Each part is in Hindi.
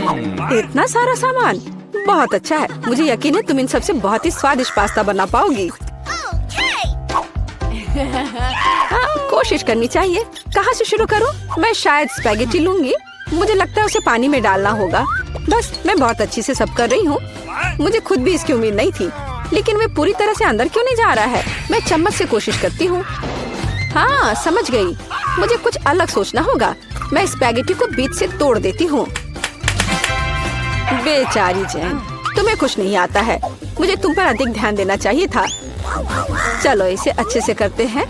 इतना सारा सामान बहुत अच्छा है। मुझे यकीन है तुम इन सबसे बहुत ही स्वादिष्ट पास्ता बना पाओगी। कोशिश करनी चाहिए। कहाँ से शुरू करूँ? मैं शायद स्पैगेटी लूंगी। मुझे लगता है उसे पानी में डालना होगा। बस मैं बहुत अच्छी से सब कर रही हूँ। मुझे खुद भी इसकी उम्मीद नहीं थी, लेकिन वे पूरी तरह से अंदर क्यों नहीं जा रहा है? मैं चम्मच से कोशिश करती हूँ। हाँ, समझ गई। मुझे कुछ अलग सोचना होगा। मैं स्पैगेटी को बीच से तोड़ देती हूँ। बेचारी जैन, तुम्हें कुछ नहीं आता है। मुझे तुम पर अधिक ध्यान देना चाहिए था। चलो इसे अच्छे से करते हैं।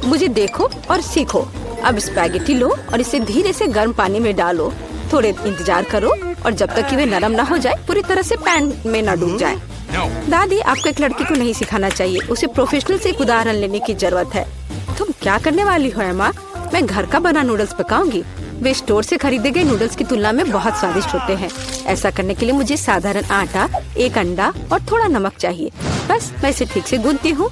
मुझे देखो और सीखो। अब स्पैगेटी लो और इसे धीरे से गर्म पानी में डालो। थोड़े इंतजार करो और जब तक कि वे नरम ना हो जाए, पूरी तरह से पैन में न डूब जाए। दादी, आपको एक लड़की को नहीं सिखाना चाहिए। उसे प्रोफेशनल से एक उदाहरण लेने की जरूरत है। तुम क्या करने वाली हो एमा? मैं घर का बना नूडल्स पकाऊंगी। वे स्टोर से खरीदे गए नूडल्स की तुलना में बहुत स्वादिष्ट होते हैं। ऐसा करने के लिए मुझे साधारण आटा, एक अंडा और थोड़ा नमक चाहिए। बस मैं इसे ठीक से गूंथती हूँ।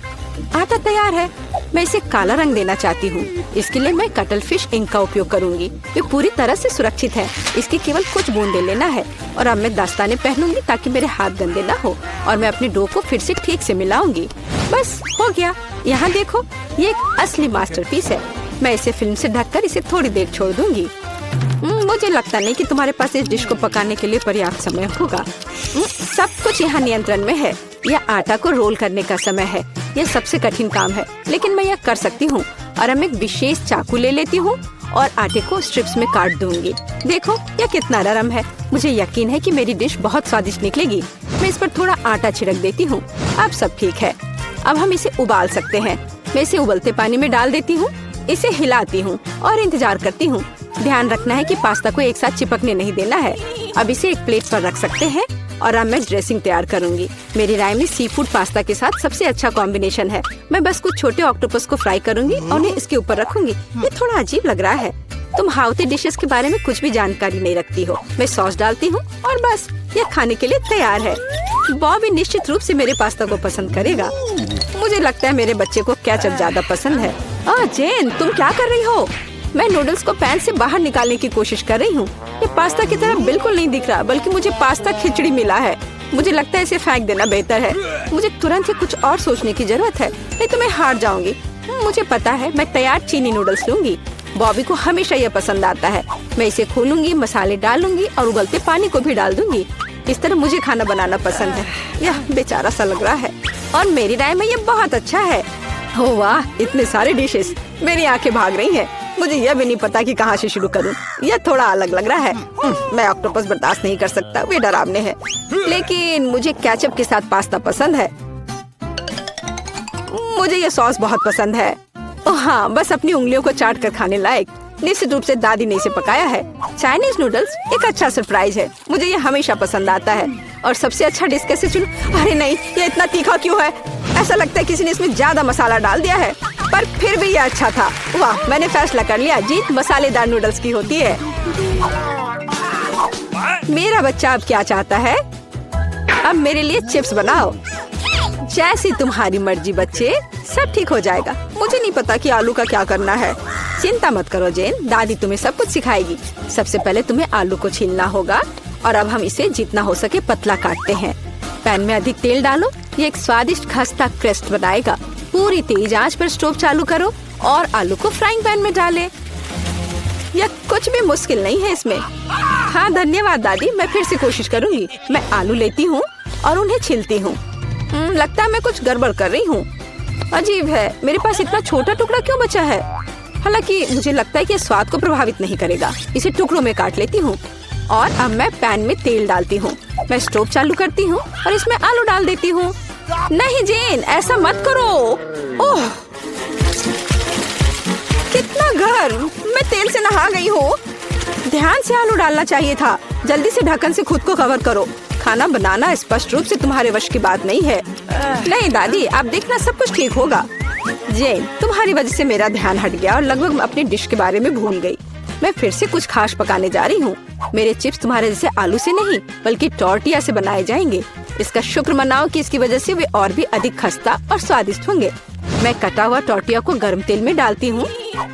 आटा तैयार है। मैं इसे काला रंग देना चाहती हूँ। इसके लिए मैं कटल फिश इंक का उपयोग करूँगी। ये पूरी तरह से सुरक्षित है। इसकी केवल कुछ बूंदे लेना है। और अब मैं दस्ताने पहनूंगी ताकि मेरे हाथ गंदे ना हो। और मैं अपने डो को फिर से ठीक से मिलाऊंगी। बस हो गया। यहाँ देखो, ये एक असली मास्टरपीस है। मैं इसे फिल्म से ढककर इसे थोड़ी देर छोड़ दूंगी। मुझे लगता नहीं कि तुम्हारे पास इस डिश को पकाने के लिए पर्याप्त समय होगा। सब कुछ यहाँ नियंत्रण में है। यह आटा को रोल करने का समय है। यह सबसे कठिन काम है, लेकिन मैं यह कर सकती हूँ। और अब एक विशेष चाकू ले लेती हूँ और आटे को स्ट्रिप्स में काट दूंगी। देखो यह कितना नरम है। मुझे यकीन है कि मेरी डिश बहुत स्वादिष्ट निकलेगी। मैं इस पर थोड़ा आटा छिड़क देती हूँ। अब सब ठीक है। अब हम इसे उबाल सकते हैं। मैं इसे उबलते पानी में डाल देती हूँ। इसे हिलाती हूँ और इंतजार करती हूँ। ध्यान रखना है कि पास्ता को एक साथ चिपकने नहीं देना है। अब इसे एक प्लेट पर रख सकते हैं। और अब मैं ड्रेसिंग तैयार करूंगी। मेरी राय में सी फूड पास्ता के साथ सबसे अच्छा कॉम्बिनेशन है। मैं बस कुछ छोटे ऑक्टोपस को फ्राई करूंगी और उन्हें इसके ऊपर रखूंगी। ये थोड़ा अजीब लग रहा है। तुम हाउती डिशेस के बारे में कुछ भी जानकारी नहीं रखती हो। मैं सॉस डालती हूँ और बस यह खाने के लिए तैयार है। बॉबी निश्चित रूप से मेरे पास्ता को पसंद करेगा। मुझे लगता है मेरे बच्चे को केचप ज्यादा पसंद है। जेन, तुम क्या कर रही हो? मैं नूडल्स को पैन से बाहर निकालने की कोशिश कर रही हूँ। ये पास्ता की तरह बिल्कुल नहीं दिख रहा, बल्कि मुझे पास्ता खिचड़ी मिला है। मुझे लगता है इसे फेंक देना बेहतर है। मुझे तुरंत ही कुछ और सोचने की जरूरत है, नहीं तो मैं हार जाऊंगी। मुझे पता है, मैं तैयार चीनी नूडल्स लूंगी। बॉबी को हमेशा यह पसंद आता है। मैं इसे खोलूंगी, मसाले डालूंगी और उबलते पानी को भी डाल दूंगी। इस तरह मुझे खाना बनाना पसंद है। यह बेचारा सा लग रहा है और मेरी राय में यह बहुत अच्छा है। ओह वाह, इतने सारे डिशेस। मेरी आंखें भाग रही हैं। मुझे यह भी नहीं पता कि कहाँ से शुरू करूं। यह थोड़ा अलग लग रहा है। मैं ऑक्टोपस बर्दाश्त नहीं कर सकता, वे डरावने हैं। लेकिन मुझे केचप के साथ पास्ता पसंद है। मुझे यह सॉस बहुत पसंद है। ओह हाँ, बस अपनी उंगलियों को चाट कर खाने लायक। निश्चित रूप से दादी ने इसे पकाया है। चाइनीज नूडल्स एक अच्छा सरप्राइज है। मुझे यह हमेशा पसंद आता है। और सबसे अच्छा डिश कैसे चुनूं? अरे नहीं, ये इतना तीखा क्यों है? ऐसा लगता है किसी ने इसमें ज्यादा मसाला डाल दिया है। पर फिर भी यह अच्छा था। वाह, मैंने फैसला कर लिया। जीत मसालेदार नूडल्स की होती है। मेरा बच्चा अब क्या चाहता है? अब मेरे लिए चिप्स बनाओ। जैसी तुम्हारी मर्जी बच्चे, सब ठीक हो जाएगा। मुझे नहीं पता कि आलू का क्या करना है। चिंता मत करो जेन, दादी तुम्हें सब कुछ सिखाएगी। सबसे पहले तुम्हें आलू को छीलना होगा। और अब हम इसे जितना हो सके पतला काटते हैं। पैन में अधिक तेल डालो। ये एक स्वादिष्ट खस्ता क्रस्ट बनाएगा। पूरी तेज आंच पर स्टोव चालू करो और आलू को फ्राइंग पैन में डालें। यह कुछ भी मुश्किल नहीं है इसमें। हाँ धन्यवाद दादी, मैं फिर से कोशिश करूंगी। मैं आलू लेती हूँ और उन्हें छीलती हूँ। लगता है मैं कुछ गड़बड़ कर रही हूँ। अजीब है, मेरे पास इतना छोटा टुकड़ा क्यों बचा है? हालांकि मुझे लगता है कि स्वाद को प्रभावित नहीं करेगा। इसे टुकड़ों में काट लेती हूँ और अब मैं पैन में तेल डालती हूँ। मैं स्टोव चालू करती हूँ और इसमें आलू डाल देती हूँ। नहीं जेन, ऐसा मत करो। ओह, कितना गर्म! मैं तेल से नहा गई हूँ। ध्यान से आलू डालना चाहिए था। जल्दी से ढक्कन से खुद को कवर करो। खाना बनाना स्पष्ट रूप से तुम्हारे वश की बात नहीं है। नहीं दादी, आप देखना सब कुछ ठीक होगा। जेन, तुम्हारी वजह से मेरा ध्यान हट गया और लगभग मैं अपनी डिश के बारे में भूल गई। मैं फिर से कुछ खास पकाने जा रही हूँ। मेरे चिप्स तुम्हारे जैसे आलू से नहीं, बल्कि टॉर्टिया से बनाए जाएंगे। इसका शुक्र मनाओ कि इसकी वजह से वे और भी अधिक खस्ता और स्वादिष्ट होंगे। मैं कटा हुआ टॉर्टिया को गर्म तेल में डालती हूँ।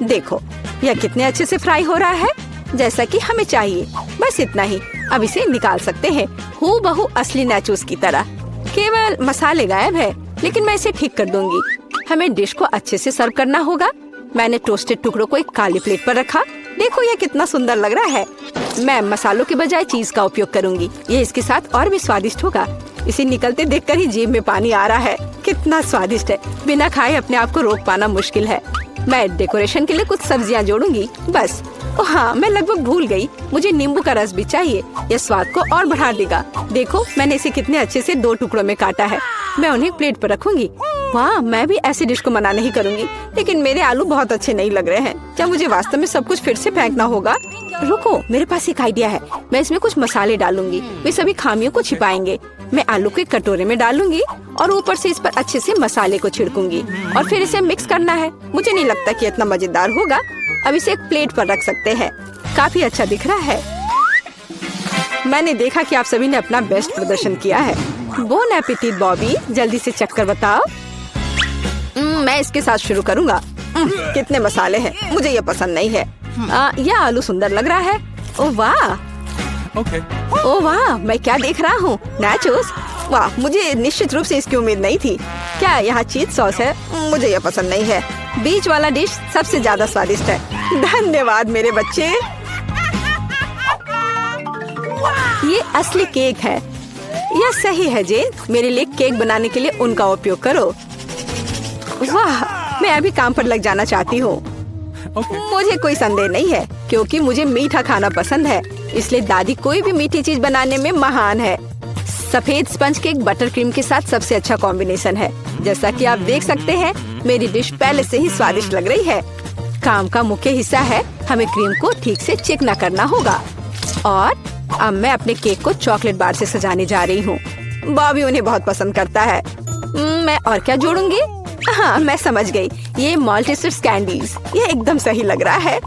देखो, यह कितने अच्छे से फ्राई हो रहा है। जैसा कि हमें चाहिए। बस इतना ही। अब इसे निकाल सकते हैं हूबहू असली नाचोस की तरह। केवल मसाले गायब है, लेकिन मैं इसे ठीक कर दूंगी। हमें डिश को अच्छे से सर्व करना होगा। मैंने टोस्टेड टुकड़ों को एक काली प्लेट पर रखा। देखो यह कितना सुंदर लग रहा है। मैं मसालों के बजाय चीज का उपयोग करूंगी। ये इसके साथ और भी स्वादिष्ट होगा। इसे निकलते देखकर ही जीभ में पानी आ रहा है। कितना स्वादिष्ट है। बिना खाए अपने आप को रोक पाना मुश्किल है। मैं डेकोरेशन के लिए कुछ सब्जियां जोड़ूंगी बस। ओह हाँ, मैं लगभग भूल गई। मुझे नींबू का रस भी चाहिए। यह स्वाद को और बढ़ा देगा। देखो मैंने इसे कितने अच्छे से 2 टुकड़ों में काटा है। मैं उन्हें प्लेट पर रखूंगी। वाह, मैं भी ऐसी डिश को मना नहीं करूंगी, लेकिन मेरे आलू बहुत अच्छे नहीं लग रहे हैं। क्या मुझे वास्तव में सब कुछ फिर से फेंकना होगा? रुको, मेरे पास एक आइडिया है। मैं इसमें कुछ मसाले डालूंगी। वे सभी खामियों को छिपाएंगे। मैं आलू को एक कटोरे में डालूंगी और ऊपर से इस पर अच्छे से मसाले को छिड़कूंगी और फिर इसे मिक्स करना है। मुझे नहीं लगता कि इतना मजेदार होगा। अब इसे एक प्लेट पर रख सकते हैं। काफी अच्छा दिख रहा है। मैंने देखा कि आप सभी ने अपना बेस्ट प्रदर्शन किया है। बोन एपेटिट बॉबी, जल्दी से चक्कर बताओ। मैं इसके साथ शुरू करूंगा। कितने मसाले हैं, मुझे ये पसंद नहीं है। यह आलू सुंदर लग रहा है। ओह वाह, ओह वाह, मैं क्या देख रहा हूँ? नाचोस। वाह, मुझे निश्चित रूप से इसकी उम्मीद नहीं थी। क्या यहाँ चीज सॉस है? मुझे यह पसंद नहीं है। बीच वाला डिश सबसे ज्यादा स्वादिष्ट है। धन्यवाद मेरे बच्चे। ये असली केक है। यह सही है जेन। मेरे लिए केक बनाने के लिए उनका उपयोग करो। वाह, मैं अभी काम पर लग जाना चाहती हूँ। मुझे कोई संदेह नहीं है, क्योंकि मुझे मीठा खाना पसंद है। इसलिए दादी कोई भी मीठी चीज बनाने में महान है। सफेद स्पंज केक बटर क्रीम के साथ सबसे अच्छा कॉम्बिनेशन है। जैसा कि आप देख सकते हैं, मेरी डिश पहले से ही स्वादिष्ट लग रही है। काम का मुख्य हिस्सा है हमें क्रीम को ठीक से चिकना करना होगा। और अब मैं अपने केक को चॉकलेट बार से सजाने जा रही हूँ। बॉबी उन्हें बहुत पसंद करता है। मैं और क्या जोड़ूंगी? हाँ, मैं समझ गई। ये माल्टेसर्स कैंडीज। ये एकदम सही लग रहा है।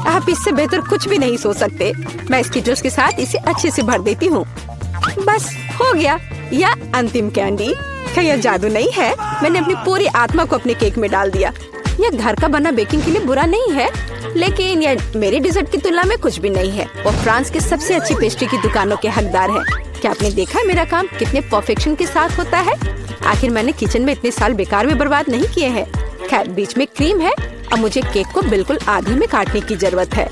आप इससे बेहतर कुछ भी नहीं सोच सकते। मैं स्किटल्स के साथ इसे अच्छे से भर देती हूँ। बस हो गया। यह अंतिम कैंडी। क्या यह जादू नहीं है? मैंने अपनी पूरी आत्मा को अपने केक में डाल दिया। यह घर का बना बेकिंग के लिए बुरा नहीं है, लेकिन यह मेरी डिजर्ट की तुलना में कुछ भी नहीं है। वो फ्रांस के सबसे अच्छी पेस्ट्री की दुकानों के हकदार हैं। क्या आपने देखा मेरा काम कितने परफेक्शन के साथ होता है? आखिर मैंने किचन में इतने साल बेकार में बर्बाद नहीं किए हैं। खैर, बीच में क्रीम है। अब मुझे केक को बिल्कुल आधे में काटने की जरूरत है।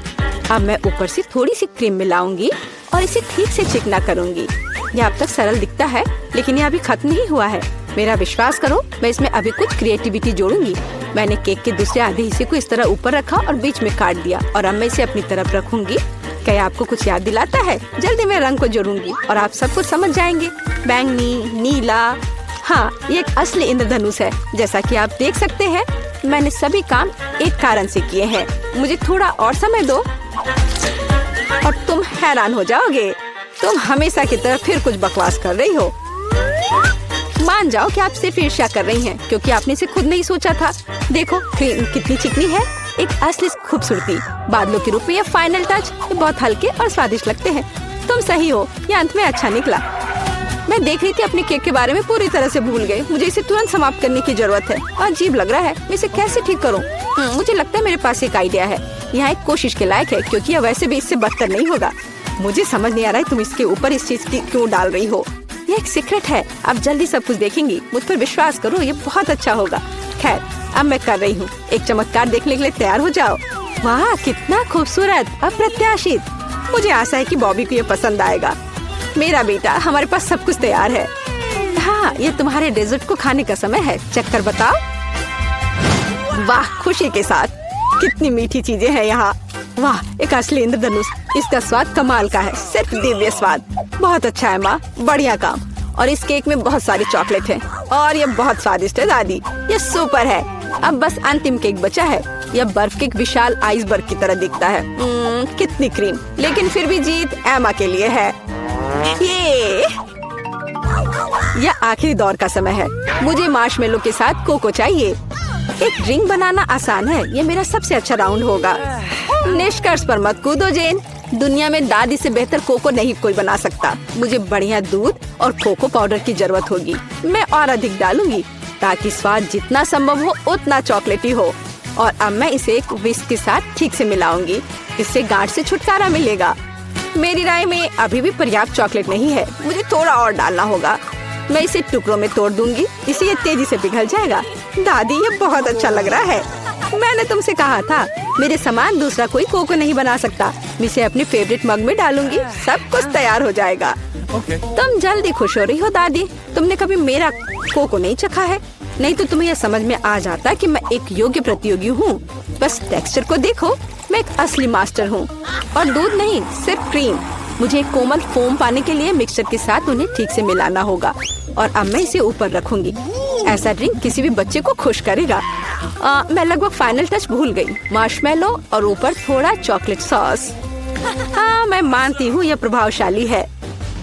अब मैं ऊपर से थोड़ी सी क्रीम मिलाऊंगी और इसे ठीक से चिकना करूंगी। यह अब तक सरल दिखता है, लेकिन यह अभी खत्म नहीं हुआ है। मेरा विश्वास करो, मैं इसमें अभी कुछ क्रिएटिविटी जोड़ूंगी। मैंने केक के दूसरे आधे हिस्से को इस तरह ऊपर रखा और बीच में काट दिया, और अब मैं इसे अपनी तरफ रखूंगी। क्या आपको कुछ याद दिलाता है? जल्दी मैं रंग को जोड़ूंगी और आप सब कुछ समझ जाएंगे। बैंगनी, नीला। हाँ, ये एक असली इंद्रधनुष है। जैसा कि आप देख सकते हैं, मैंने सभी काम एक कारण से किए हैं। मुझे थोड़ा और समय दो और तुम हैरान हो जाओगे। तुम हमेशा की तरह फिर कुछ बकवास कर रही हो। मान जाओ कि आप सिर्फ ईर्ष्या कर रही हैं, क्योंकि आपने इसे खुद नहीं सोचा था। देखो क्रीम कितनी चिकनी है। एक असली खूबसूरती। बादलों के रूप में ये फाइनल टच। ये बहुत हल्के और स्वादिष्ट लगते हैं। तुम सही हो, ये अंत में अच्छा निकला। मैं देख रही थी अपने केक के बारे में पूरी तरह से भूल गई। मुझे इसे तुरंत समाप्त करने की जरूरत है। अजीब लग रहा है। मैं इसे कैसे ठीक करूं? मुझे लगता है मेरे पास एक आइडिया है। यहाँ एक कोशिश के लायक है, क्योंकि यह वैसे भी इससे बदतर नहीं होगा। मुझे समझ नहीं आ रहा है तुम इसके ऊपर इस चीज की क्यों डाल रही हो। ये एक सीक्रेट है। आप जल्दी सब कुछ देखेंगी। मुझ पर विश्वास करो, ये बहुत अच्छा होगा। खैर, अब मैं कर रही हूँ। एक चमत्कार देखने के लिए तैयार हो जाओ। वाह, कितना खूबसूरत, अप्रत्याशित। मुझे आशा है कि बॉबी को ये पसंद आएगा। मेरा बेटा, हमारे पास सब कुछ तैयार है। हाँ, ये तुम्हारे डेजर्ट को खाने का समय है। चक्कर बताओ। वाह, खुशी के साथ। कितनी मीठी चीजें हैं यहाँ। वाह, एक असली इंद्रधनुष। इसका स्वाद कमाल का है, सिर्फ दिव्य स्वाद। बहुत अच्छा है माँ, बढ़िया काम। और इस केक में बहुत सारी चॉकलेट है और ये बहुत स्वादिष्ट है दादी। ये सुपर है। अब बस अंतिम केक बचा है। यह बर्फ के एक विशाल आइसबर्ग की तरह दिखता है। कितनी क्रीम, लेकिन फिर भी जीत एमा के लिए है। यह आखिरी दौर का समय है। मुझे मार्शमेलो के साथ कोको चाहिए। एक ड्रिंक बनाना आसान है। ये मेरा सबसे अच्छा राउंड होगा। निष्कर्ष पर मत कूदो जेन। दुनिया में दादी से बेहतर कोको नहीं कोई बना सकता। मुझे बढ़िया दूध और कोको पाउडर की जरूरत होगी। मैं और अधिक डालूंगी ताकि स्वाद जितना संभव हो उतना चॉकलेटी हो। और अब मैं इसे एक विस्क के साथ ठीक से मिलाऊंगी। इससे गांठ से छुटकारा मिलेगा। मेरी राय में अभी भी पर्याप्त चॉकलेट नहीं है, मुझे थोड़ा और डालना होगा। मैं इसे टुकड़ों में तोड़ दूंगी, इससे ये तेजी से पिघल जाएगा। दादी, ये बहुत अच्छा लग रहा है। मैंने तुमसे कहा था, मेरे समान दूसरा कोई कोको नहीं बना सकता। मैं इसे अपने फेवरेट मग में डालूंगी, सब कुछ तैयार हो जाएगा। तुम जल्दी खुश हो रही हो दादी। तुमने कभी मेरा कोको नहीं चखा है, नहीं तो तुम्हें यह समझ में आ जाता कि मैं एक योग्य प्रतियोगी हूँ। बस टेक्सचर को देखो, मैं एक असली मास्टर हूँ। और दूध नहीं, सिर्फ क्रीम। मुझे एक कोमल फोम पाने के लिए मिक्सचर के साथ उन्हें ठीक से मिलाना होगा। और अब मैं इसे ऊपर रखूंगी। ऐसा ड्रिंक किसी भी बच्चे को खुश करेगा। मैं लगभग फाइनल टच भूल गई, मार्शमेलो और ऊपर थोड़ा चॉकलेट सॉस। हाँ, मैं मानती हूँ यह प्रभावशाली है।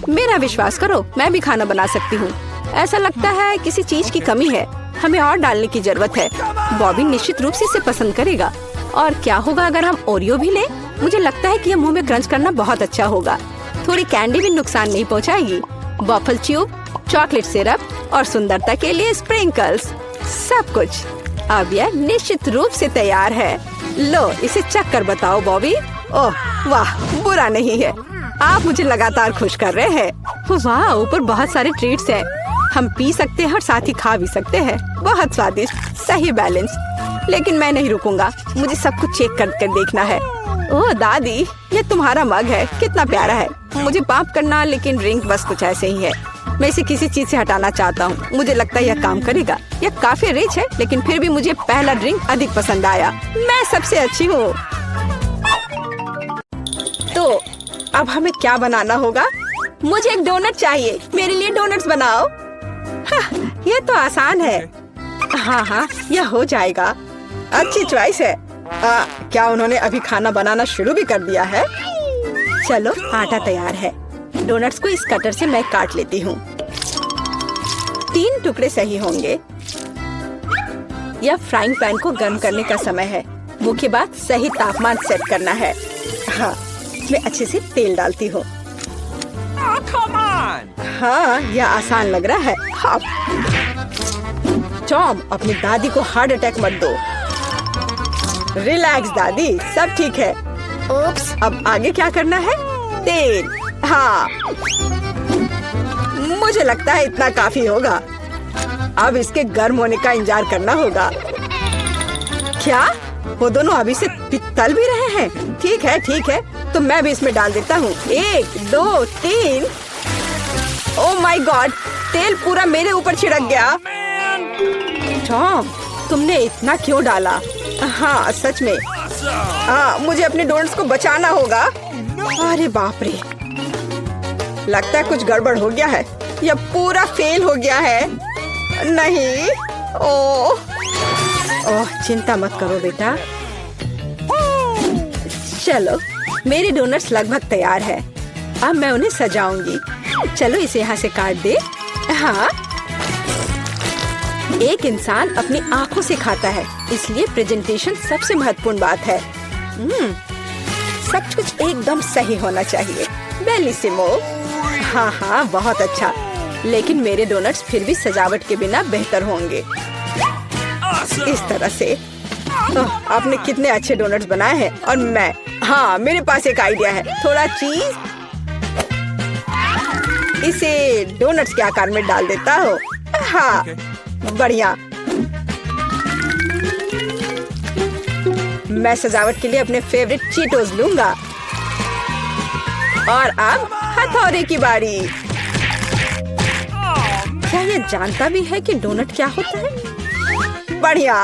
मेरा विश्वास करो, मैं भी खाना बना सकती हूँ। ऐसा लगता है किसी चीज की कमी है, हमें और डालने की जरूरत है। बॉबी निश्चित रूप से इसे पसंद करेगा। और क्या होगा अगर हम ओरियो भी लें? मुझे लगता है कि यह मुंह में क्रंच करना बहुत अच्छा होगा। थोड़ी कैंडी भी नुकसान नहीं पहुंचाएगी। वॉफल ट्यूब, चॉकलेट सिरप और सुंदरता के लिए स्प्रिंकल्स, सब कुछ। अब यह निश्चित रूप से तैयार है। लो, इसे चख कर बताओ बॉबी। ओह वाह, बुरा नहीं है। आप मुझे लगातार खुश कर रहे हैं। वाह, ऊपर बहुत सारे ट्रीट्स हैं। हम पी सकते हैं और साथ ही खा भी सकते हैं। बहुत स्वादिष्ट, सही बैलेंस। लेकिन मैं नहीं रुकूंगा, मुझे सब कुछ चेक कर देखना है। ओह दादी, ये तुम्हारा मग है, कितना प्यारा है। मुझे माफ करना, लेकिन ड्रिंक बस कुछ ऐसे ही है। मैं इसे किसी चीज से हटाना चाहता हूँ। मुझे लगता है यह काम करेगा। यह काफी रिच है, लेकिन फिर भी मुझे पहला ड्रिंक अधिक पसंद आया। मैं सबसे अच्छी हूँ। तो अब हमें क्या बनाना होगा? मुझे एक डोनट चाहिए। मेरे लिए डोनट्स बनाओ। ये तो आसान है। हाँ, यह हो जाएगा। अच्छी चॉइस है। क्या उन्होंने अभी खाना बनाना शुरू भी कर दिया है? चलो, आटा तैयार है। डोनट्स को इस कटर से मैं काट लेती हूँ। 3 टुकड़े सही होंगे। यह फ्राइंग पैन को गर्म करने का समय है। मुख्य बात, सही तापमान सेट करना है। हाँ, मैं अच्छे से तेल डालती हूँ। हाँ, यह आसान लग रहा है। हाँ। टॉम, अपनी दादी को हार्ट अटैक मत दो। रिलैक्स दादी, सब ठीक है। ओप्स, अब आगे क्या करना है? तेल। हाँ, मुझे लगता है इतना काफी होगा। अब इसके गर्म होने का इंतजार करना होगा। क्या वो दोनों अभी से तल भी रहे हैं? ठीक है, तो मैं भी इसमें डाल देता हूँ। 1, 2, 3। ओह माय गॉड, तेल पूरा मेरे ऊपर छिड़क गया। टॉम, तुमने इतना क्यों डाला? हाँ, सच में। मुझे अपने डोनट्स को बचाना होगा। अरे बाप रे, लगता है कुछ गड़बड़ हो गया है। यह पूरा फेल हो गया है। नहीं, ओह, चिंता मत करो बेटा। चलो, मेरे डोनट्स लगभग तैयार है। अब मैं उन्हें सजाऊंगी। चलो, इसे यहाँ से काट दे। हाँ, एक इंसान अपनी आंखों से खाता है, इसलिए प्रेजेंटेशन सबसे महत्वपूर्ण बात है। सब कुछ एकदम सही होना चाहिए। बेलिसिमो। हाँ, बहुत अच्छा। लेकिन मेरे डोनट्स फिर भी सजावट के बिना बेहतर होंगे। इस तरह से। आपने कितने अच्छे डोनट्स बनाए हैं। और हाँ, मेरे पास एक आइडिया है। थोड़ा चीज इसे डोनट्स के आकार में डाल देता हूँ। हाँ, बढ़िया। मैं सजावट के लिए अपने फेवरेट चीटोस लूंगा। और अब हथौड़े की बारी। क्या ये जानता भी है कि डोनट क्या होता है? बढ़िया।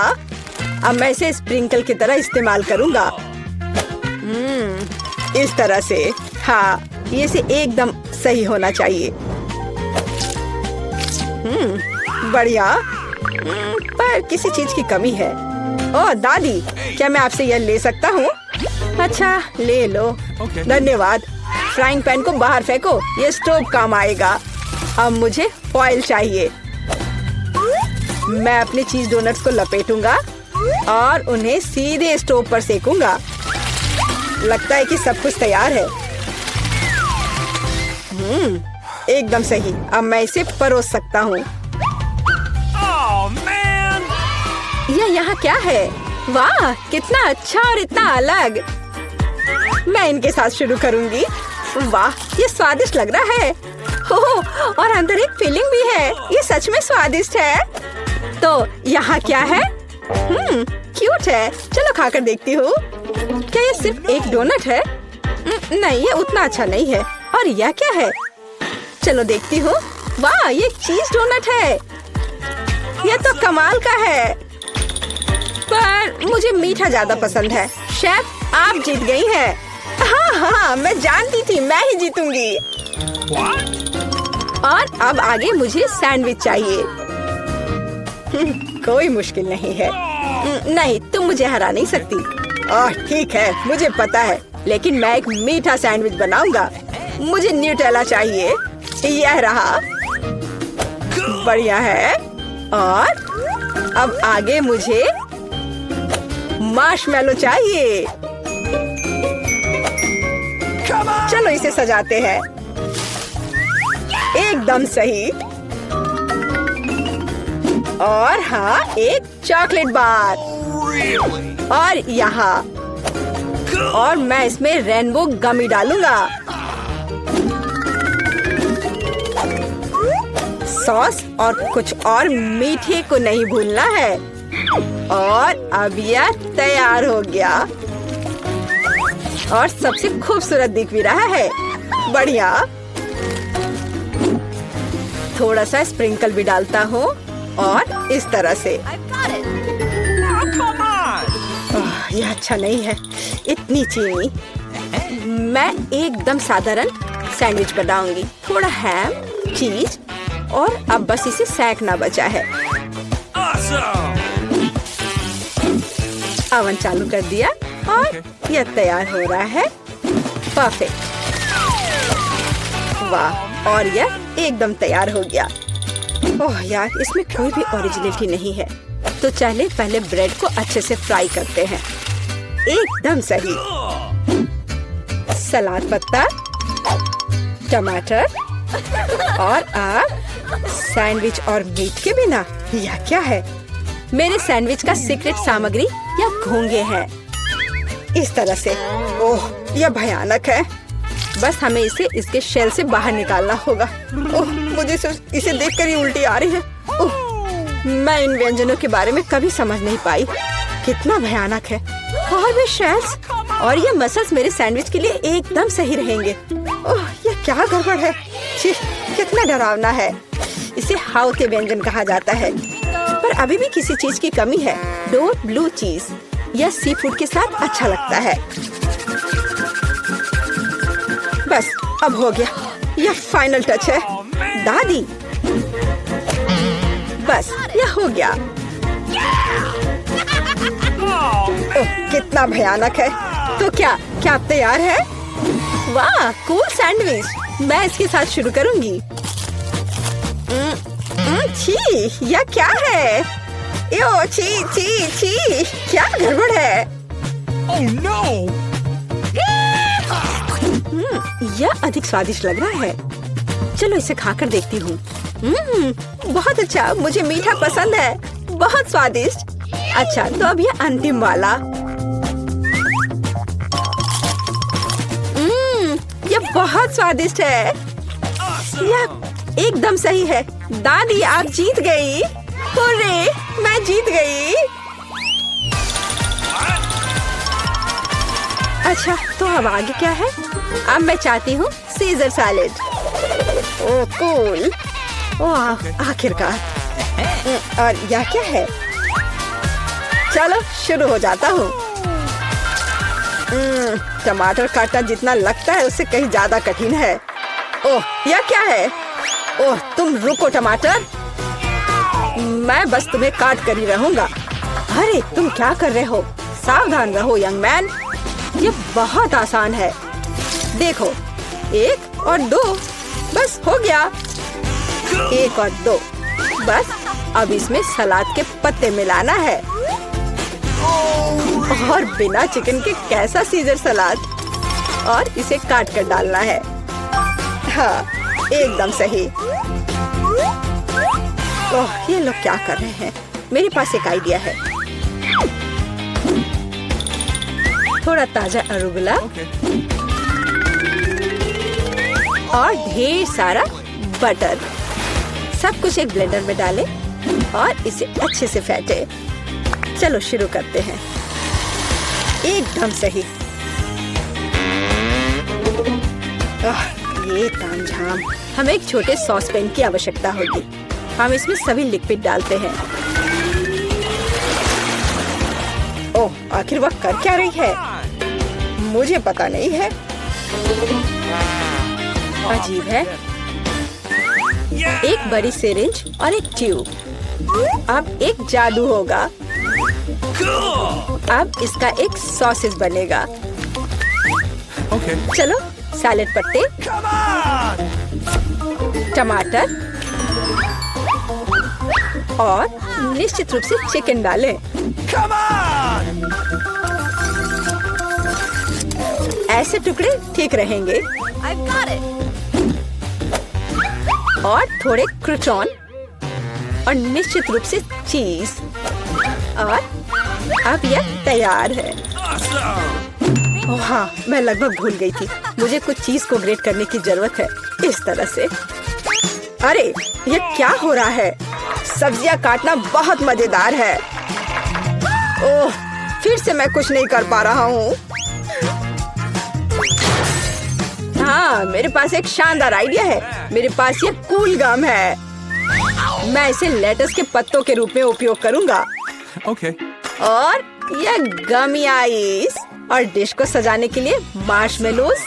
अब मैं इसे स्प्रिंकल की तरह इस्तेमाल करूंगा। इस तरह से। हाँ, ये से एकदम सही होना चाहिए। बढ़िया। पर किसी चीज की कमी है। ओह दादी, क्या मैं आपसे यह ले सकता हूँ? अच्छा, ले लो। धन्यवाद। फ्राइंग पैन को बाहर फेंको, ये स्टोव काम आएगा। अब मुझे फॉइल चाहिए। मैं अपने चीज डोनट्स को लपेटूंगा और उन्हें सीधे स्टोव पर सेकूंगा। लगता है कि सब कुछ तैयार है। एकदम सही। अब मैं इसे परोस सकता हूँ। यह यहाँ क्या है? वाह, कितना अच्छा और इतना अलग। मैं इनके साथ शुरू करूंगी। वाह, ये स्वादिष्ट लग रहा है। ओह, और अंदर एक फिलिंग भी है। ये सच में स्वादिष्ट है। तो यहाँ क्या है? क्यूट है। चलो खाकर देखती हूँ। क्या ये सिर्फ एक डोनट है? नहीं, ये उतना अच्छा नहीं है। और यह क्या है? चलो देखती हूँ। वाह, ये चीज डोनट है। यह तो कमाल का है। पर मुझे मीठा ज्यादा पसंद है। शेफ, आप जीत गई हैं। हाँ हाँ, मैं जानती थी मैं ही जीतूंगी। और अब आगे मुझे सैंडविच चाहिए। कोई मुश्किल नहीं है। नहीं, तुम मुझे हरा नहीं सकती। ओह ठीक है, मुझे पता है, लेकिन मैं एक मीठा सैंडविच बनाऊंगा। मुझे न्यूटेला चाहिए। यह रहा। बढ़िया है। और अब आगे मुझे मार्शमेलो चाहिए। चलो इसे सजाते हैं। एकदम सही। और हाँ, एक चॉकलेट बार। और यहाँ। और मैं इसमें रेनबो गमी डालूंगा। सॉस और कुछ और मीठे को नहीं भूलना है। और अब यह तैयार हो गया। और सबसे खूबसूरत दिख भी रहा है। बढ़िया। थोड़ा सा स्प्रिंकल भी डालता हूँ। और इस तरह से। यह अच्छा नहीं है, इतनी चीनी। मैं एकदम साधारण सैंडविच बनाऊंगी। थोड़ा हैम, चीज और अब बस इसे सेंकना बचा है। ओवन चालू कर दिया और यह तैयार हो रहा है। परफेक्ट। वाह, और यह एकदम तैयार हो गया। ओह यार, इसमें कोई भी ओरिजिनलिटी नहीं है। तो चले पहले ब्रेड को अच्छे से फ्राई करते हैं। एकदम सही। सलाद पत्ता, टमाटर और अब सैंडविच और मीट के बिना यह क्या है? मेरे सैंडविच का सीक्रेट सामग्री या घोंगे हैं। इस तरह से। ओह, यह भयानक है। बस हमें इसे इसके शेल से बाहर निकालना होगा। ओह, मुझे सिर्फ इसे देखकर ही उल्टी आ रही है। ओह, मैं इन व्यंजनों के बारे में कभी समझ नहीं पाई। कितना भयानक है। और भी शेल्स और ये मसल्स मेरे सैंडविच के लिए एकदम सही रहेंगे। ओह, यह क्या गड़बड़ है। छी, कितना डरावना है। इसे हाउ के व्यंजन कहा जाता है। पर अभी भी किसी चीज की कमी है। डोर ब्लू चीज। यह सी फूड के साथ अच्छा लगता है। बस अब हो गया। यह फाइनल टच है। दादी, बस यह हो गया। ओह, कितना भयानक है। तो क्या आप तैयार है? वाह, कूल सैंडविच। मैं इसके साथ शुरू करूंगी। छी, यह क्या है? यो, छी छी छी, क्या गड़बड़ है? Oh no! यह अधिक स्वादिष्ट लग रहा है। चलो इसे खाकर देखती हूँ। बहुत अच्छा, मुझे मीठा पसंद है। बहुत स्वादिष्ट। अच्छा, तो अब यह अंतिम वाला। यह बहुत स्वादिष्ट है। यह एकदम सही है। दादी, आप जीत गई। हुर्रे, मैं जीत गई। अच्छा, तो अब आगे क्या है? अब मैं चाहती हूँ सीजर सैलेड। ओह कूल। ओह, आखिरकार। और यह क्या है? चलो शुरू हो जाता हूँ। टमाटर काटना जितना लगता है उससे कहीं ज्यादा कठिन है। ओह, यह क्या है? ओह, तुम रुको टमाटर। मैं बस तुम्हें काट कर ही रहूंगा। अरे तुम क्या कर रहे हो? सावधान रहो यंग मैन। ये बहुत आसान है। देखो, 1 और 2, बस हो गया। 1 और 2, बस अब इसमें सलाद के पत्ते मिलाना है। और बिना चिकन के कैसा सीजर सलाद। और इसे काट कर डालना है। हाँ, एकदम सही। ओह, ये लोग क्या कर रहे हैं? मेरे पास एक आइडिया है। थोड़ा ताजा अरुगुला और ढेर सारा बटर। सब कुछ एक ब्लेंडर में डालें और इसे अच्छे से फेंटे। चलो शुरू करते हैं। एकदम सही। ये तामझाम। हमें एक छोटे सॉस पैन की आवश्यकता होगी। हम इसमें सभी लिक्विड डालते हैं। ओह, आखिर वह कर क्या रही है? मुझे पता नहीं है। अजीब है। एक बड़ी सिरिंज और एक ट्यूब। अब एक जादू होगा। अब इसका एक सॉसेज बनेगा। चलो सैलेड पत्ते, टमाटर और निश्चित रूप से चिकन डालें। ऐसे टुकड़े ठीक रहेंगे। और थोड़े क्रूटॉन और निश्चित रूप से चीज। और अब यह तैयार है। ओह हाँ, मैं लगभग भूल गई थी। मुझे कुछ चीज को ग्रेट करने की जरूरत है। इस तरह से। अरे ये क्या हो रहा है? सब्जियां काटना बहुत मजेदार है। ओह, फिर से मैं कुछ नहीं कर पा रहा हूँ। हाँ, मेरे पास एक शानदार आइडिया है। मेरे पास ये कूल गम है। मैं इसे लेटस के पत्तों के रूप में उपयोग करूँगा। और यह गमी आइस और डिश को सजाने के लिए मार्शमेलोस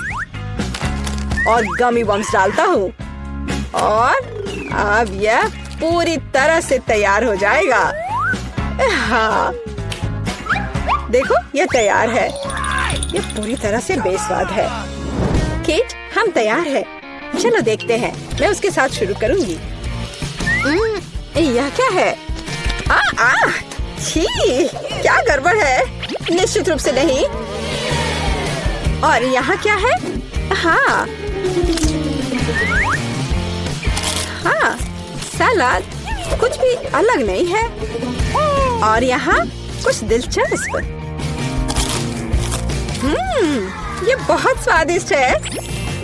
और गमी बम्स डालता हूँ। और अब यह पूरी तरह से तैयार हो जाएगा। हाँ, देखो यह तैयार है। यह पूरी तरह से बेस्वाद है। केट, हम तैयार हैं। चलो देखते हैं। मैं उसके साथ शुरू करूंगी। यह क्या है? छी, क्या गड़बड़ है? निश्चित रूप से नहीं। और यहाँ क्या है? हाँ, सलाद कुछ भी अलग नहीं है। और यहाँ कुछ दिलचस्प। ये बहुत स्वादिष्ट है।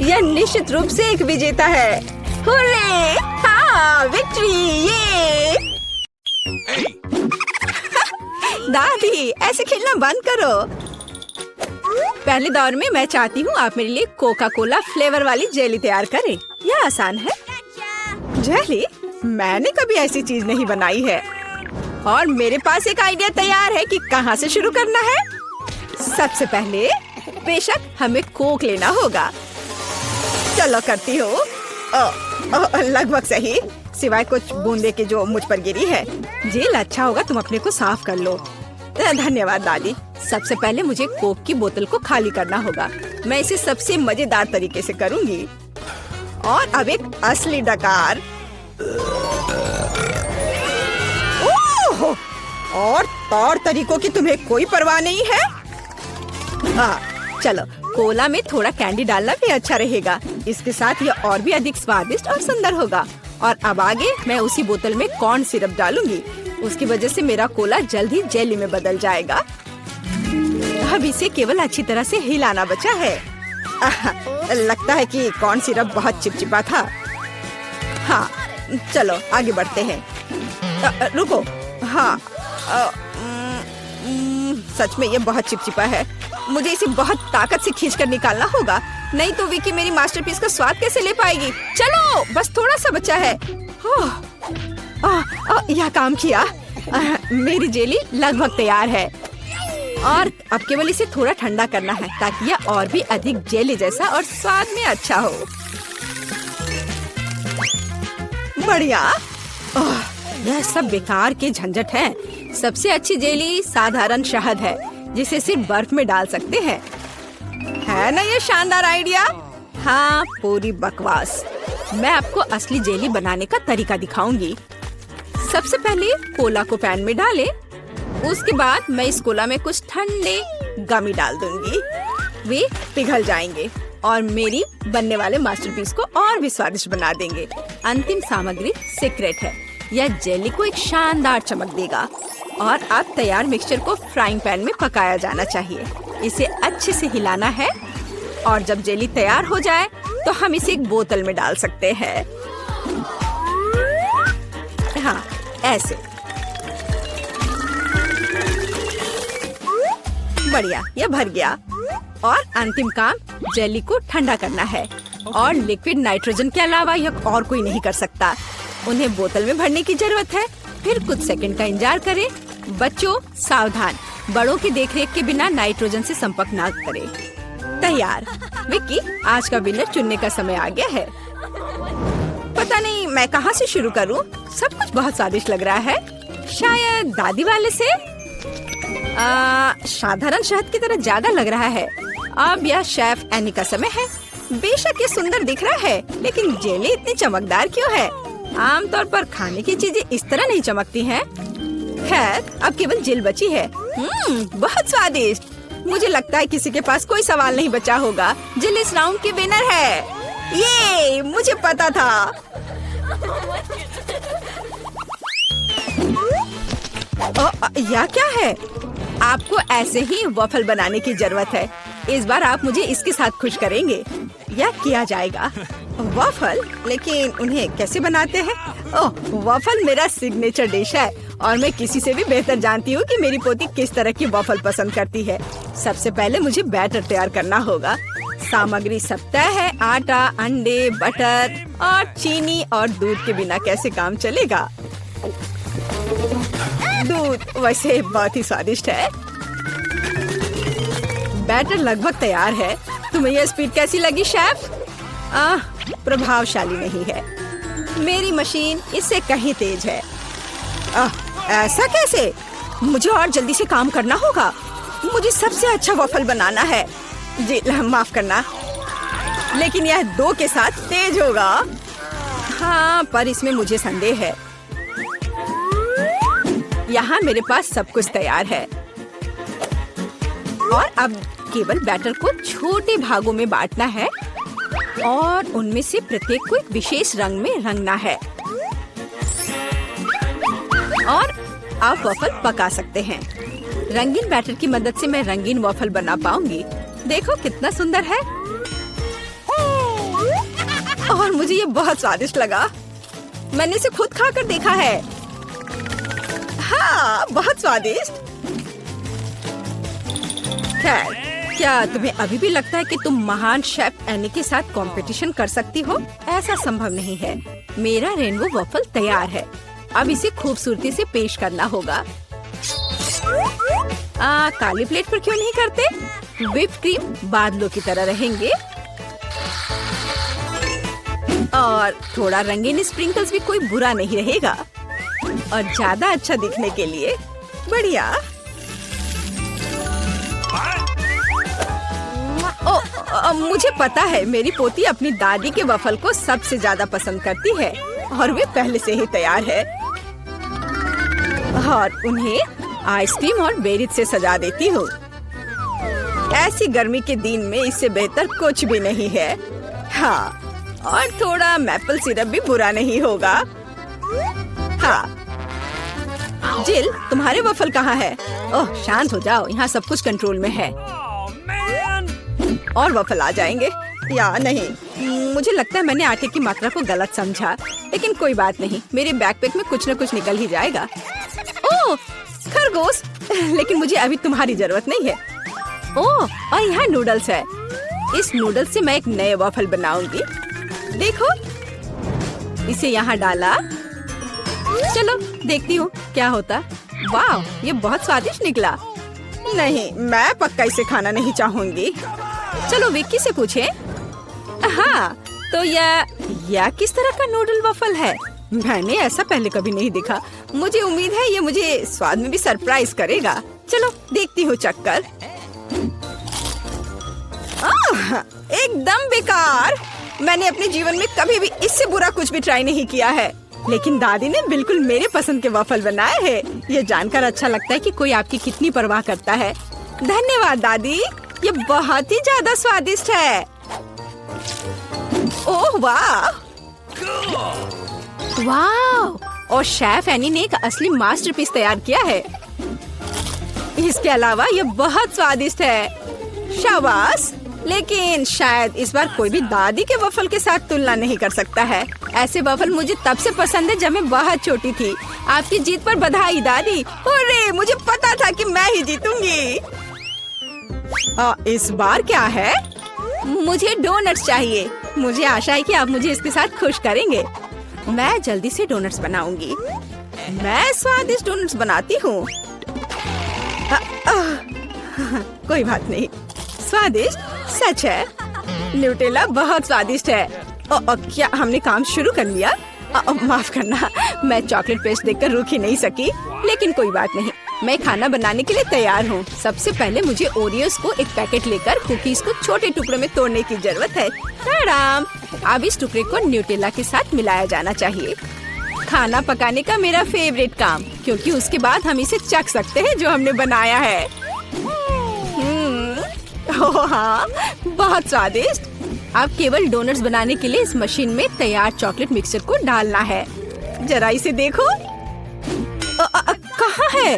यह निश्चित रूप से एक विजेता है। हुर्रे! हाँ, विक्ट्री! ये दादी, ऐसे खेलना बंद करो। पहले दौर में मैं चाहती हूँ आप मेरे लिए कोका कोला फ्लेवर वाली जेली तैयार करें। यह आसान है। जेली? मैंने कभी ऐसी चीज नहीं बनाई है। और मेरे पास एक आइडिया तैयार है कि कहाँ से शुरू करना है। सबसे पहले बेशक हमें कोक लेना होगा। चलो करती हूँ। लगभग सही, सिवाय कुछ बूंदे के जो मुझ पर गिरी है। जेल अच्छा होगा, तुम अपने को साफ कर लो। धन्यवाद दादी। सबसे पहले मुझे कोक की बोतल को खाली करना होगा। मैं इसे सबसे मजेदार तरीके से करूंगी। और अब एक असली डकार। ओह! और तौर तरीकों की तुम्हें कोई परवाह नहीं है। हाँ, चलो कोला में थोड़ा कैंडी डालना भी अच्छा रहेगा। इसके साथ यह और भी अधिक स्वादिष्ट और सुंदर होगा। और अब आगे मैं उसी बोतल में कॉर्न सिरप डालूंगी। उसकी वजह से मेरा कोला जल्द ही जेली में बदल जाएगा। अब इसे केवल अच्छी तरह से हिलाना बचा है। लगता है कि कॉर्न सिरप बहुत चिपचिपा था। हाँ, चलो आगे बढ़ते हैं। रुको। हाँ, सच में ये बहुत चिपचिपा है। मुझे इसे बहुत ताकत से खींचकर निकालना होगा, नहीं तो विकी मेरी मास्टरपीस का स्वाद कैसे ले पाएगी। चलो, बस थोड़ा सा बचा है। यह काम किया। मेरी जेली लगभग तैयार है। और अब केवल इसे थोड़ा ठंडा करना है ताकि यह और भी अधिक जेली जैसा और स्वाद में अच्छा हो। बढ़िया। यह सब बेकार के झंझट है। सबसे अच्छी जेली साधारण शहद है जिसे सिर्फ बर्फ में डाल सकते हैं। है ना ये शानदार आइडिया? हाँ, पूरी बकवास। मैं आपको असली जेली बनाने का तरीका दिखाऊंगी। सबसे पहले कोला को पैन में डालें। उसके बाद मैं इस कोला में कुछ ठंडे गमी डाल दूंगी। वे पिघल जाएंगे और मेरी बनने वाले मास्टरपीस को और भी स्वादिष्ट बना देंगे। अंतिम सामग्री सीक्रेट है। यह जेली को एक शानदार चमक देगा। और अब तैयार मिक्सचर को फ्राइंग पैन में पकाया जाना चाहिए। इसे अच्छे से हिलाना है और जब जेली तैयार हो जाए तो हम इसे एक बोतल में डाल सकते हैं। हाँ, ऐसे। बढ़िया, यह भर गया। और अंतिम काम जेली को ठंडा करना है और लिक्विड नाइट्रोजन के अलावा यह और कोई नहीं कर सकता। उन्हें बोतल में भरने की जरूरत है। फिर कुछ सेकंड का इंतजार करें। बच्चों सावधान, बड़ों की देखरेख के बिना नाइट्रोजन से संपर्क ना करें। तैयार। विक्की, आज का विनर चुनने का समय आ गया है। पता नहीं मैं कहाँ से शुरू करूँ। सब कुछ बहुत स्वादिष्ट लग रहा है। शायद दादी वाले से। साधारण शहद की तरह ज्यादा लग रहा है। अब यह शेफ एनी का समय है। बेशक ये सुंदर दिख रहा है, लेकिन जेली इतनी चमकदार क्यों है? आमतौर पर खाने की चीजें इस तरह नहीं चमकती हैं। खैर, अब केवल जेल बची है। बहुत स्वादिष्ट। मुझे लगता है किसी के पास कोई सवाल नहीं बचा होगा। जेल इस राउंड की विनर है। ये मुझे पता था। यह क्या है? आपको ऐसे ही वॉफल बनाने की जरूरत है। इस बार आप मुझे इसके साथ खुश करेंगे। यह किया जाएगा। वॉफल? लेकिन उन्हें कैसे बनाते हैं? ओह, वॉफल मेरा सिग्नेचर डिश है और मैं किसी से भी बेहतर जानती हूँ कि मेरी पोती किस तरह की वॉफल पसंद करती है। सबसे पहले मुझे बैटर तैयार करना होगा। सामग्री सब तय है। आटा, अंडे, बटर और चीनी और दूध के बिना कैसे काम चलेगा? दूध वैसे बहुत ही स्वादिष्ट है। बैटर लगभग तैयार है। तुम्हें यह स्पीड कैसी लगी शेफ? प्रभावशाली नहीं है। मेरी मशीन इससे कहीं तेज है। ऐसा कैसे? मुझे और जल्दी से काम करना होगा। मुझे सबसे अच्छा वॉफल बनाना है। जी माफ करना, लेकिन यह 2 के साथ तेज होगा। हाँ, पर इसमें मुझे संदेह है। यहाँ मेरे पास सब कुछ तैयार है और अब केवल बैटर को छोटे भागों में बांटना है और उनमें से प्रत्येक को एक विशेष रंग में रंगना है और आप वॉफल पका सकते हैं। रंगीन बैटर की मदद से मैं रंगीन वॉफल बना पाऊंगी। देखो कितना सुंदर है और मुझे ये बहुत स्वादिष्ट लगा। मैंने इसे खुद खाकर देखा है। हाँ, बहुत स्वादिष्ट। खैर, क्या तुम्हें अभी भी लगता है कि तुम महान शेफ एनी के साथ कंपटीशन कर सकती हो? ऐसा संभव नहीं है। मेरा रेनबो वॉफल तैयार है। अब इसे खूबसूरती से पेश करना होगा। काली प्लेट पर क्यों नहीं करते? व्हिप क्रीम बादलों की तरह रहेंगे और थोड़ा रंगीन स्प्रिंकल्स भी कोई बुरा नहीं रहेगा और ज्यादा अच्छा दिखने के लिए बढ़िया। मुझे पता है मेरी पोती अपनी दादी के वफल को सबसे ज्यादा पसंद करती है और वे पहले से ही तैयार है और उन्हें आइसक्रीम और बेरीज से सजा देती हूँ। ऐसी गर्मी के दिन में इससे बेहतर कुछ भी नहीं है। हाँ, और थोड़ा मैपल सिरप भी बुरा नहीं होगा। हाँ, जिल, तुम्हारे वफल कहाँ है? ओह, शांत हो जाओ, यहाँ सब कुछ कंट्रोल में है। और वफल आ जाएंगे या नहीं? मुझे लगता है मैंने आटे की मात्रा को गलत समझा, लेकिन कोई बात नहीं, मेरे बैकपैक में कुछ न कुछ निकल ही जाएगा। ओह, खरगोश, लेकिन मुझे अभी तुम्हारी जरूरत नहीं है। ओह, और यहाँ नूडल्स है। इस नूडल्स से मैं एक नए वफल बनाऊंगी। देखो, इसे यहाँ डाला। चलो देखती हूँ क्या होता। वाह, ये बहुत स्वादिष्ट निकला। नहीं, मैं पक्का इसे खाना नहीं चाहूंगी। चलो विक्की से पूछें। हाँ, तो यह किस तरह का नूडल वफल है? मैंने ऐसा पहले कभी नहीं देखा। मुझे उम्मीद है ये मुझे स्वाद में भी सरप्राइज करेगा। चलो देखती हूँ चक्कर। एकदम बेकार। मैंने अपने जीवन में कभी भी इससे बुरा कुछ भी ट्राई नहीं किया है, लेकिन दादी ने बिल्कुल मेरे पसंद के वफल बनाए हैं। ये जानकर अच्छा लगता है कि कोई आपकी कितनी परवाह करता है। धन्यवाद दादी, ये बहुत ही ज्यादा स्वादिष्ट है। ओह वाह, वाह! और शेफ एनी ने एक असली मास्टरपीस तैयार किया है। इसके अलावा ये बहुत स्वादिष्ट है। शाबाश। लेकिन शायद इस बार कोई भी दादी के वफल के साथ तुलना नहीं कर सकता है। ऐसे वफल मुझे तब से पसंद है जब मैं बहुत छोटी थी। आपकी जीत पर बधाई दादी। अरे मुझे पता था कि मैं ही जीतूंगी। इस बार क्या है? मुझे डोनट्स चाहिए। मुझे आशा है कि आप मुझे इसके साथ खुश करेंगे। मैं जल्दी से डोनट्स बनाऊंगी। मैं स्वादिष्ट डोनट्स बनाती हूँ। कोई बात नहीं, स्वादिष्ट सच है। न्यूटेला बहुत स्वादिष्ट है। क्या हमने काम शुरू कर लिया? माफ करना, मैं चॉकलेट पेस्ट देखकर रुक ही नहीं सकी। लेकिन कोई बात नहीं, मैं खाना बनाने के लिए तैयार हूँ। सबसे पहले मुझे ओरियोस को एक पैकेट लेकर कुकीज को छोटे टुकड़ों में तोड़ने की जरूरत है। आराम। अब इस टुकड़े को न्यूटेला के साथ मिलाया जाना चाहिए। खाना पकाने का मेरा फेवरेट काम, क्योंकि उसके बाद हम इसे चख सकते हैं जो हमने बनाया है। ओह हाँ, बहुत स्वादिष्ट। अब केवल डोनट्स बनाने के लिए इस मशीन में तैयार चॉकलेट मिक्सचर को डालना है। जरा इसे देखो। कहाँ है?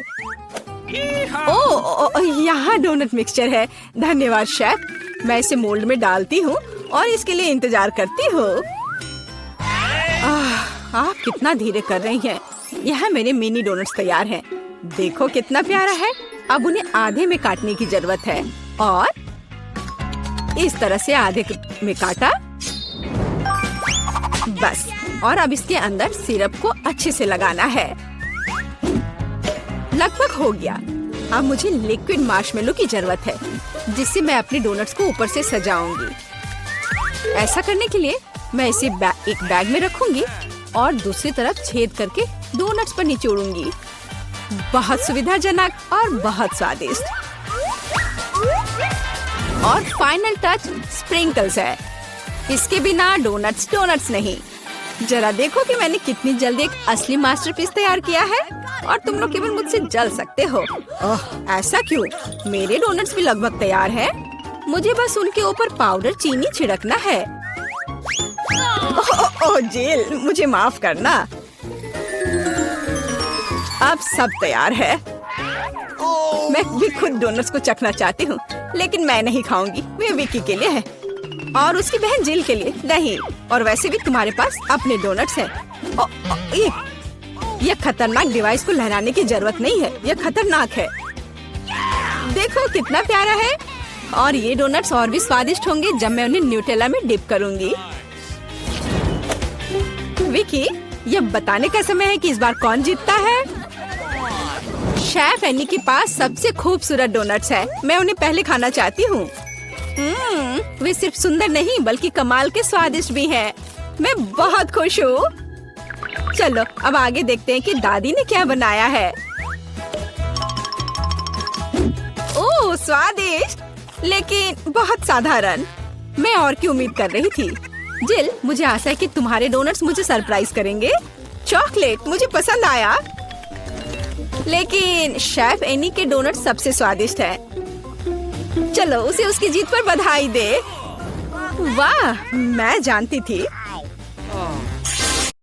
यहाँ डोनट मिक्सचर है। धन्यवाद शेफ। मैं इसे मोल्ड में डालती हूँ और इसके लिए इंतजार करती हूँ। आप कितना धीरे कर रही हैं। यहाँ मेरे मिनी डोनट्स तैयार हैं। देखो कितना प्यारा है। अब उन्हें आधे में काटने की जरूरत है और इस तरह से आधे में काटा। बस। और अब इसके अंदर सिरप को अच्छे से लगाना है। लगभग हो गया। अब मुझे लिक्विड मार्शमेलो की जरूरत है, जिससे मैं अपने डोनट्स को ऊपर से सजाऊंगी। ऐसा करने के लिए मैं इसे एक बैग में रखूंगी और दूसरी तरफ छेद करके डोनट्स पर निचोड़ूंगी। बहुत सुविधाजनक और बहुत स्वादिष्ट। और फाइनल टच स्प्रिंकल्स है। इसके बिना डोनट्स नहीं। जरा देखो कि मैंने कितनी जल्दी एक असली मास्टरपीस तैयार किया है और तुम लोग केवल मुझसे जल सकते हो। ओह, ऐसा क्यों? मेरे डोनट्स भी लगभग तैयार हैं। मुझे बस उनके ऊपर पाउडर चीनी छिड़कना है। ओह जिल, मुझे माफ करना। अब सब तैयार है। मैं भी खुद डोनट्स को चखना चाहती हूँ, लेकिन मैं नहीं खाऊंगी। वे विकी के लिए है और उसकी बहन जिल के लिए नहीं। और वैसे भी तुम्हारे पास अपने डोनट्स हैं। ये खतरनाक डिवाइस को लहराने की जरूरत नहीं है। यह खतरनाक है। देखो कितना प्यारा है। और ये डोनट्स और भी स्वादिष्ट होंगे जब मैं उन्हें न्यूटेला में डिप करूंगी। विकी, यह बताने का समय है कि इस बार कौन जीतता है। शेफ एनी के पास सबसे खूबसूरत डोनट्स है। मैं उन्हें पहले खाना चाहती हूँ। वे सिर्फ सुंदर नहीं बल्कि कमाल के स्वादिष्ट भी हैं। मैं बहुत खुश हूँ। चलो अब आगे देखते हैं कि दादी ने क्या बनाया है। ओह स्वादिष्ट, लेकिन बहुत साधारण। मैं और की उम्मीद कर रही थी। जिल, मुझे आशा है कि तुम्हारे डोनट्स मुझे सरप्राइज करेंगे। चॉकलेट मुझे पसंद आया, लेकिन शेफ एनी के डोनट सबसे स्वादिष्ट है। चलो उसे उसकी जीत पर बधाई दे। वाह, मैं जानती थी